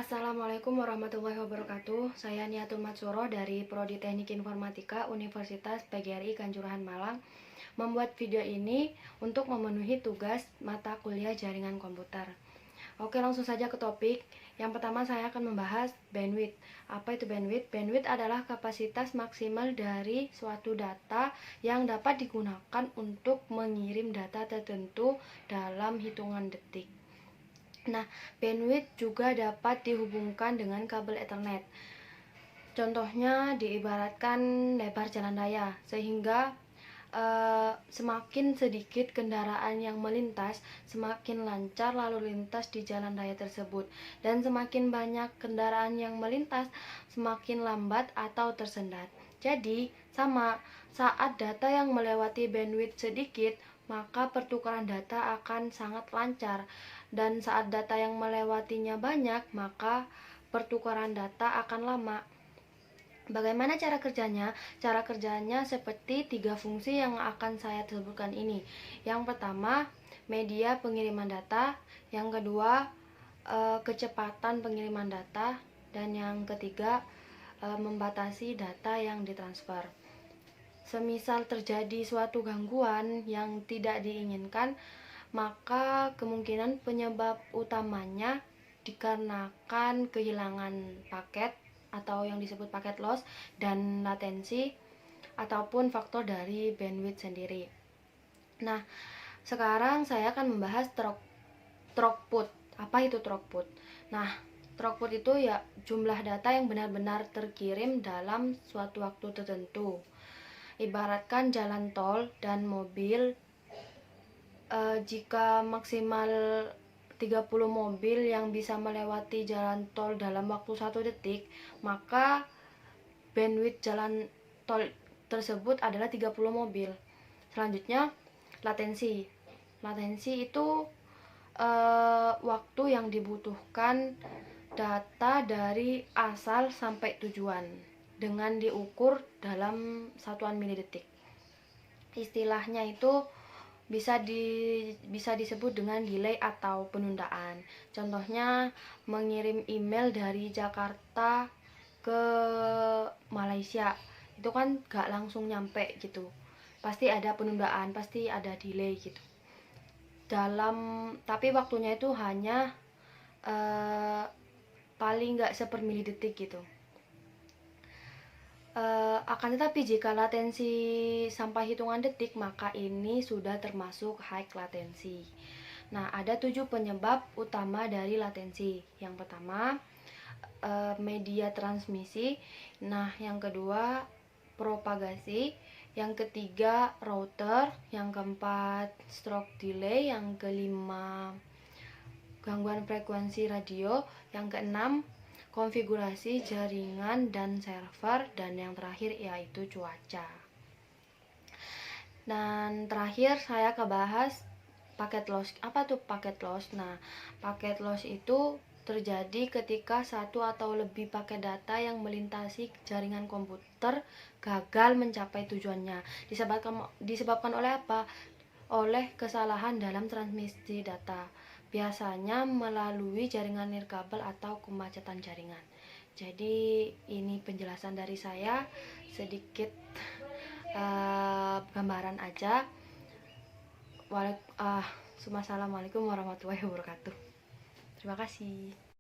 Assalamualaikum warahmatullahi wabarakatuh. Saya Niatul Matsuro dari Prodi Teknik Informatika Universitas PGRI Kanjuruhan Malang membuat video ini untuk memenuhi tugas mata kuliah jaringan komputer. Oke, langsung saja ke topik. Yang pertama saya akan membahas bandwidth. Apa itu bandwidth? Bandwidth adalah kapasitas maksimal dari suatu data yang dapat digunakan untuk mengirim data tertentu dalam hitungan detik. Nah, bandwidth juga dapat dihubungkan dengan kabel Ethernet. Contohnya diibaratkan lebar jalan raya, sehingga semakin sedikit kendaraan yang melintas, semakin lancar lalu lintas di jalan raya tersebut. Dan semakin banyak kendaraan yang melintas, semakin lambat atau tersendat. Jadi, sama saat data yang melewati bandwidth sedikit, maka pertukaran data akan sangat lancar. Dan saat data yang melewatinya banyak, maka pertukaran data akan lama. Bagaimana cara kerjanya? Cara kerjanya seperti 3 fungsi yang akan saya sebutkan ini. Yang pertama, media pengiriman data. Yang kedua, kecepatan pengiriman data. Dan yang ketiga, membatasi data yang ditransfer. Semisal terjadi suatu gangguan yang tidak diinginkan, maka kemungkinan penyebab utamanya dikarenakan kehilangan paket atau yang disebut paket loss dan latensi ataupun faktor dari bandwidth sendiri. Nah, sekarang saya akan membahas throughput. Apa itu throughput? Nah, throughput itu ya jumlah data yang benar-benar terkirim dalam suatu waktu tertentu. Ibaratkan jalan tol dan mobil, jika maksimal 30 mobil yang bisa melewati jalan tol dalam waktu 1 detik, maka bandwidth jalan tol tersebut adalah 30 mobil. Selanjutnya, latensi. Latensi itu waktu yang dibutuhkan data dari asal sampai tujuan dengan diukur dalam satuan milidetik. Istilahnya itu bisa disebut dengan delay atau penundaan. Contohnya mengirim email dari Jakarta ke Malaysia, itu kan gak langsung nyampe gitu, pasti ada penundaan, pasti ada delay gitu. Tapi waktunya itu hanya paling gak sepermilidetik gitu. Akan tetapi jika latensi sampai hitungan detik, maka ini sudah termasuk high latency. Nah, ada 7 penyebab utama dari latensi. Yang pertama, media transmisi. Nah, yang kedua, propagasi. Yang ketiga, router. Yang keempat, stroke delay. Yang kelima, gangguan frekuensi radio. Yang keenam, konfigurasi jaringan dan server, dan yang terakhir yaitu cuaca. Dan terakhir saya akan bahas paket loss. Apa tuh paket loss? Nah, paket loss itu terjadi ketika satu atau lebih paket data yang melintasi jaringan komputer gagal mencapai tujuannya. Disebabkan oleh apa? Oleh kesalahan dalam transmisi data, biasanya melalui jaringan nirkabel atau kemacetan jaringan. Jadi ini penjelasan dari saya, sedikit gambaran aja. Wassalamualaikum warahmatullahi wabarakatuh. Terima kasih.